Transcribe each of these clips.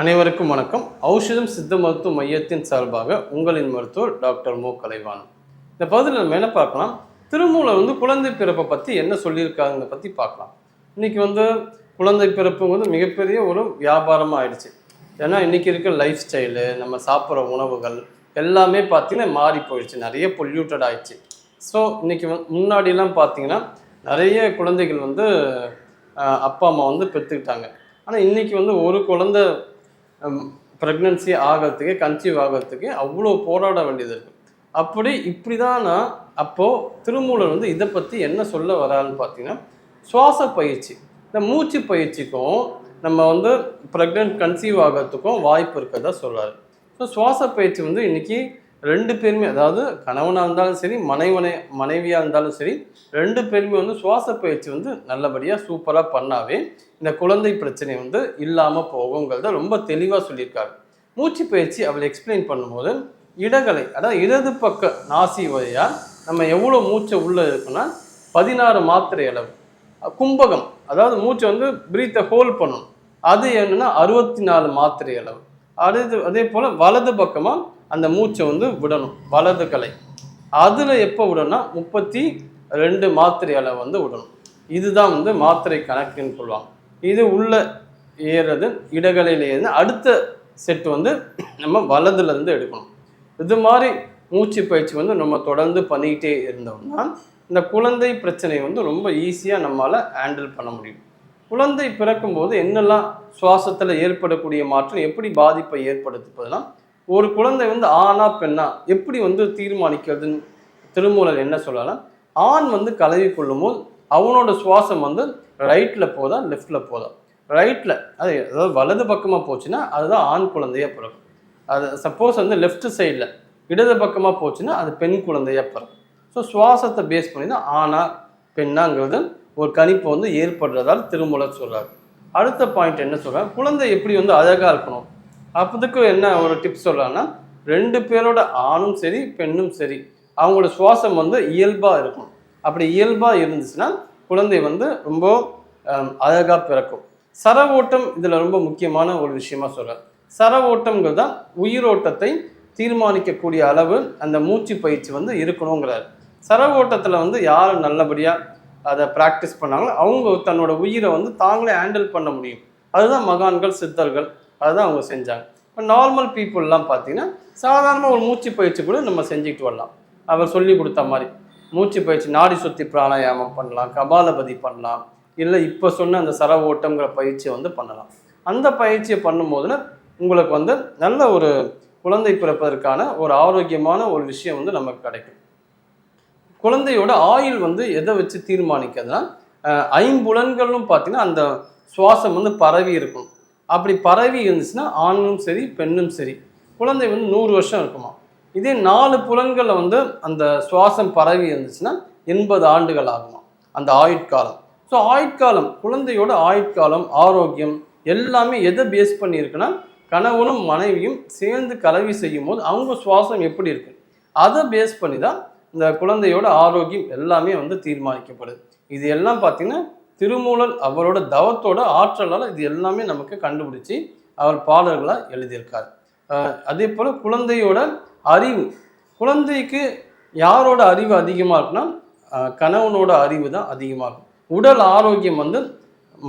அனைவருக்கும் வணக்கம். ஔஷதம் சித்த மருத்துவ மையத்தின் சார்பாக உங்களின் மருத்துவர் டாக்டர் மு. கலைவாணன். இந்த பகுதியில் நம்ம என்ன பார்க்கலாம், திருமூலர் குழந்தை பிறப்பை பற்றி என்ன சொல்லியிருக்காங்க பற்றி பார்க்கலாம். இன்றைக்கி குழந்தை பிறப்புங்கிறது மிகப்பெரிய ஒரு வியாபாரமாக ஆயிடுச்சு. ஏன்னா இன்றைக்கி இருக்க லைஃப் ஸ்டைலு, நம்ம சாப்பிட்ற உணவுகள் எல்லாமே பார்த்திங்கன்னா மாறி போயிடுச்சு, நிறைய பொல்யூட்டட் ஆயிடுச்சு. ஸோ இன்றைக்கி முன்னாடிலாம் பார்த்திங்கன்னா நிறைய குழந்தைகள் அப்பா அம்மா பெற்றுக்கிட்டாங்க. ஆனால் இன்றைக்கி ஒரு குழந்தை ப்ரெக்னன்சி ஆகிறதுக்கு, கன்சீவ் ஆகிறதுக்கு அவ்வளோ போராட வேண்டியது இருக்குது. இப்படி தான் நான் அப்போது திருமூலர் இதை பற்றி என்ன சொல்ல வரான்னு பார்த்தீங்கன்னா, சுவாச பயிற்சி, இந்த மூச்சு பயிற்சிக்கும் நம்ம ப்ரெக்னென்ட் கன்சீவ் ஆகிறதுக்கும் வாய்ப்பு இருக்கிறதா சொல்கிறாரு. ஸோ சுவாச பயிற்சி இன்றைக்கி ரெண்டு பேருமே, அதாவது கணவனாக இருந்தாலும் சரி, மனைவியாக இருந்தாலும் சரி, ரெண்டு பேருமே சுவாச பயிற்சி நல்லபடியாக சூப்பராக பண்ணாவே இந்த குழந்தை பிரச்சனை இல்லாமல் போகுங்கிறத ரொம்ப தெளிவாக சொல்லியிருக்காரு. மூச்சு பயிற்சி அவள் எக்ஸ்பிளைன் பண்ணும்போது, இடகலை, அதாவது இடது பக்க நாசி வழியாக நம்ம எவ்வளோ மூச்சை உள்ளே இருக்குன்னா 16 மாத்திரை அளவு. கும்பகம், அதாவது மூச்சை பிரீத்தை ஹோல்ட் பண்ணணும், அது என்னன்னா 64 மாத்திரை அளவு. அதே போல் வலது பக்கமாக அந்த மூச்சை விடணும், வலது கலை, அதில் எப்போ விடணும்னா 32 மாத்திரை அளவு விடணும். இதுதான் மாத்திரை கணக்குன்னு சொல்லுவாங்க. இது உள்ள ஏறுறது, இடகலையில் ஏறுது, அடுத்த செட்டு நம்ம வலதுலேருந்து எடுக்கணும். இது மாதிரி மூச்சு பயிற்சி நம்ம தொடர்ந்து பண்ணிக்கிட்டே இருந்தோம்னா இந்த குழந்தை பிரச்சனை ரொம்ப ஈஸியாக நம்மளால் ஹேண்டில் பண்ண முடியும். குழந்தை பிறக்கும்போது என்னெல்லாம் சுவாசத்தில் ஏற்படக்கூடிய மாற்றம், எப்படி பாதிப்பை ஏற்படுத்துவதுனா, ஒரு குழந்தை ஆணா பெண்ணா எப்படி தீர்மானிக்கிறதுன்னு திருமூலர் என்ன சொல்லலாம், ஆண் கலவி கொள்ளும் போது அவனோட சுவாசம் ரைட்டில் போதா லெஃப்டில் போதா, ரைட்டில் அதாவது வலது பக்கமாக போச்சுன்னா அதுதான் ஆண் குழந்தையாக பிறக்கும். அது சப்போஸ் லெஃப்ட் சைடில் இடது பக்கமாக போச்சுன்னா அது பெண் குழந்தையாக பிறக்கும். ஸோ சுவாசத்தை பேஸ் பண்ணி தான் ஆணா பெண்ணாங்கிறது ஒரு கணிப்பு ஏற்படுறதால் திருமூலர் சொல்கிறார். அடுத்த பாயிண்ட் என்ன சொல்கிறார், குழந்தை எப்படி அழகாக இருக்கணும், அப்போதுக்கு என்ன ஒரு டிப்ஸ் சொல்கிறாங்கன்னா, ரெண்டு பேரோட ஆணும் சரி பெண்ணும் சரி அவங்களோட சுவாசம் இயல்பாக இருக்கணும். அப்படி இயல்பாக இருந்துச்சுன்னா குழந்தை ரொம்ப அழகாக பிறக்கும். சர ஓட்டம் இதில் ரொம்ப முக்கியமான ஒரு விஷயமா சொல்கிறார். சர ஓட்டம்ங்கிறது தான் உயிரோட்டத்தை தீர்மானிக்கக்கூடிய அளவு அந்த மூச்சு பயிற்சி இருக்கணுங்கிறார். சர ஓட்டத்தில் யார் நல்லபடியாக அதை ப்ராக்டிஸ் பண்ணாங்களோ அவங்க தன்னோட உயிரை தாங்களே ஹேண்டில் பண்ண முடியும். அதுதான் மகான்கள் சித்தர்கள் அதுதான் அவங்க செஞ்சாங்க. இப்போ நார்மல் பீப்புளெலாம் பார்த்தீங்கன்னா சாதாரண ஒரு மூச்சு பயிற்சி கூட நம்ம செஞ்சுக்கிட்டு வரலாம். அவர் சொல்லி கொடுத்த மாதிரி மூச்சு பயிற்சி, நாடி சுத்தி பிராணாயாமம் பண்ணலாம், கபாலபதி பண்ணலாம், இல்லை இப்போ சொன்ன அந்த சர ஓட்டங்கிற பயிற்சியை பண்ணலாம். அந்த பயிற்சியை பண்ணும்போதுல உங்களுக்கு நல்ல ஒரு குழந்தை பிறப்பதற்கான ஒரு ஆரோக்கியமான ஒரு விஷயம் நமக்கு கிடைக்கும். குழந்தையோட ஆயுள் எதை வச்சு தீர்மானிக்கிறதுனா, ஐம்புலன்களும் பார்த்தீங்கன்னா அந்த சுவாசம் பரவி இருக்கும். அப்படி பரவி இருந்துச்சுன்னா ஆணும் சரி பெண்ணும் சரி குழந்தை 100 வருஷம் இருக்குமா. இதே 4 புலன்களில் அந்த சுவாசம் பரவி இருந்துச்சுன்னா 80 ஆண்டுகள் ஆகுமா அந்த ஆயுட்காலம். ஸோ ஆயுட்காலம், குழந்தையோட ஆயுட்காலம், ஆரோக்கியம் எல்லாமே எதை பேஸ் பண்ணியிருக்குன்னா, கணவனும் மனைவியும் சேர்ந்து கலவி செய்யும் போது அவங்க சுவாசம் எப்படி இருக்கு அதை பேஸ் பண்ணி தான் இந்த குழந்தையோட ஆரோக்கியம் எல்லாமே தீர்மானிக்கப்படுது. இது எல்லாம் பார்த்தீங்கன்னா திருமூலர் அவரோட தவத்தோட ஆற்றலால் இது எல்லாமே நமக்கு கண்டுபிடிச்சி அவர் பாடல்களாக எழுதியிருக்கார். அதே போல் குழந்தையோட அறிவு, குழந்தைக்கு யாரோட அறிவு அதிகமாக இருக்குன்னா கணவனோட அறிவு தான் அதிகமாக இருக்கும். உடல் ஆரோக்கியம்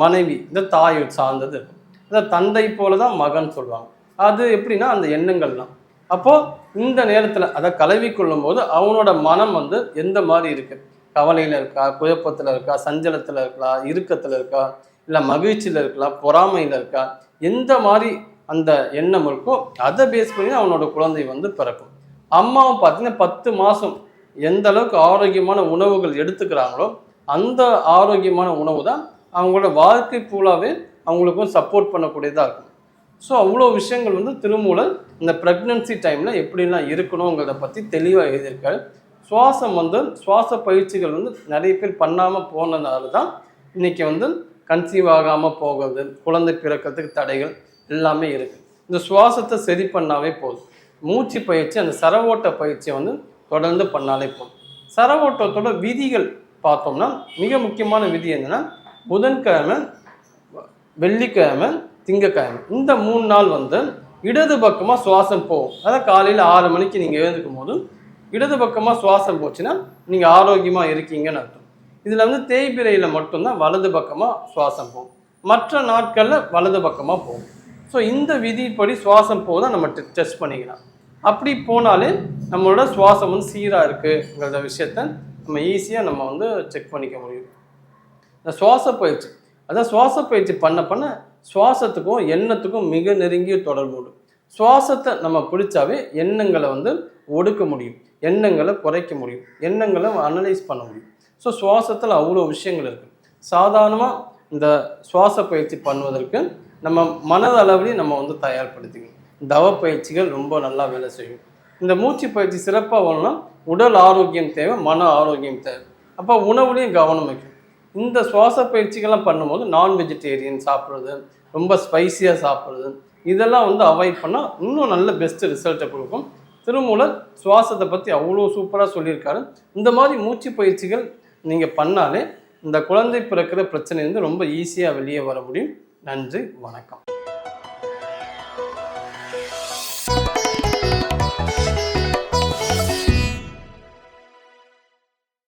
மனைவி, இந்த தாயை சார்ந்தது இருக்கும். இந்த தந்தை போல தான் மகன் சொல்லுவாங்க. அது எப்படின்னா அந்த எண்ணங்கள் தான். அப்போது இந்த நேரத்தில் அதை கலவி கொள்ளும் போது அவனோட மனம் எந்த மாதிரி இருக்குது, கவலையில் இருக்கா, குழப்பத்தில் இருக்கா, சஞ்சலத்தில் இருக்கா, இறுக்கத்தில் இருக்கா, இல்லை மகிழ்ச்சியில் இருக்கலாம், பொறாமையில் இருக்கா, எந்த மாதிரி அந்த எண்ணம் இருக்கோ அதை பேஸ் பண்ணி அவனோட குழந்தை பிறக்கும். அம்மாவும் பார்த்தீங்கன்னா 10 மாதம் எந்த அளவுக்கு ஆரோக்கியமான உணவுகள் எடுத்துக்கிறாங்களோ அந்த ஆரோக்கியமான உணவு தான் அவங்களோட வாழ்க்கை ஃபுல்லாகவே அவங்களுக்கும் சப்போர்ட் பண்ணக்கூடியதாக இருக்கும். ஸோ அவ்வளோ விஷயங்கள் திருமூலர் இந்த ப்ரெக்னன்சி டைமில் எப்படிலாம் இருக்கணுங்கிறத பற்றி தெளிவாக எழுதியிருக்காரு. சுவாசம் சுவாச பயிற்சிகள் நிறைய பேர் பண்ணாமல் போனதுனால தான் இன்றைக்கி கன்சீவ் ஆகாமல் போகிறது, குழந்தை பிறக்கிறதுக்கு தடைகள் எல்லாமே இருக்குது. இந்த சுவாசத்தை சரி பண்ணாவே போதும். மூச்சு பயிற்சி, அந்த சரவோட்ட பயிற்சியை தொடர்ந்து பண்ணாலே போதும். சரவோட்டத்தோட விதிகள் பார்த்தோம்னா மிக முக்கியமான விதி என்னென்னா, புதன்கிழமை, வெள்ளிக்கிழமை, திங்கக்கிழமை. இந்த 3 நாள் வந்து இடது பக்கமாக சுவாசம் போகும். அதாவது காலையில் 6 மணிக்கு நீங்கள் எழுந்துக்கும் போது இடது பக்கமாக சுவாசம் போச்சுன்னா நீங்கள் ஆரோக்கியமாக இருக்கீங்கன்னு அர்த்தம். இதில் வந்து தேய்பிரையில் மட்டும்தான் வலது பக்கமாக சுவாசம் போகும். மற்ற நாட்களில் வலது பக்கமாக போகும். ஸோ இந்த விதிப்படி சுவாசம் போகுதான் நம்ம டெஸ்ட் பண்ணிக்கலாம். அப்படி போனாலே நம்மளோட சுவாசம் வந்து சீராக இருக்குங்கிற விஷயத்த நம்ம ஈஸியாக நம்ம வந்து செக் பண்ணிக்க முடியும். இந்த சுவாச பயிற்சி, அதான் சுவாச பயிற்சி பண்ண பண்ண சுவாசத்துக்கும் எண்ணத்துக்கும் மிக நெருங்கிய தொடர்பு உண்டு. சுவாசத்தை நம்ம பிடிச்சாவே எண்ணங்களை வந்து ஒடுக்க முடியும், எண்ணங்களை குறைக்க முடியும், எண்ணங்களை அனலைஸ் பண்ண முடியும். ஸோ சுவாசத்தில் அவ்வளோ விஷயங்கள் இருக்குது. சாதாரணமாக இந்த சுவாச பயிற்சி பண்ணுவதற்கு நம்ம மனதளவிலையும் நம்ம வந்து தயார்படுத்திக்கணும். தவ பயிற்சிகள் ரொம்ப நல்லா வேலை செய்யும். இந்த மூச்சு பயிற்சி சிறப்பாக வரணும்னா உடல் ஆரோக்கியம் தேவை, மன ஆரோக்கியம் தேவை. அப்போ உணவுலையும் கவனம் வைக்கணும். இந்த சுவாச பயிற்சிகள்லாம் பண்ணும்போது நான் வெஜிடேரியன் சாப்பிட்றது, ரொம்ப ஸ்பைஸியாக சாப்பிட்றது, இதெல்லாம் வந்து அவாய்ட் பண்ணால் இன்னும் நல்ல பெஸ்ட்டு ரிசல்ட்டை கொடுக்கும். திருமூலர் சுவாசத்தை பற்றி அவ்வளோ சூப்பராக சொல்லியிருக்காரு. இந்த மாதிரி மூச்சு பயிற்சிகள் நீங்கள் பண்ணாலே இந்த குழந்தை பிறக்கிற பிரச்சனையிலேருந்து ரொம்ப ஈஸியாக வெளியே வர முடியும். நன்றி, வணக்கம்.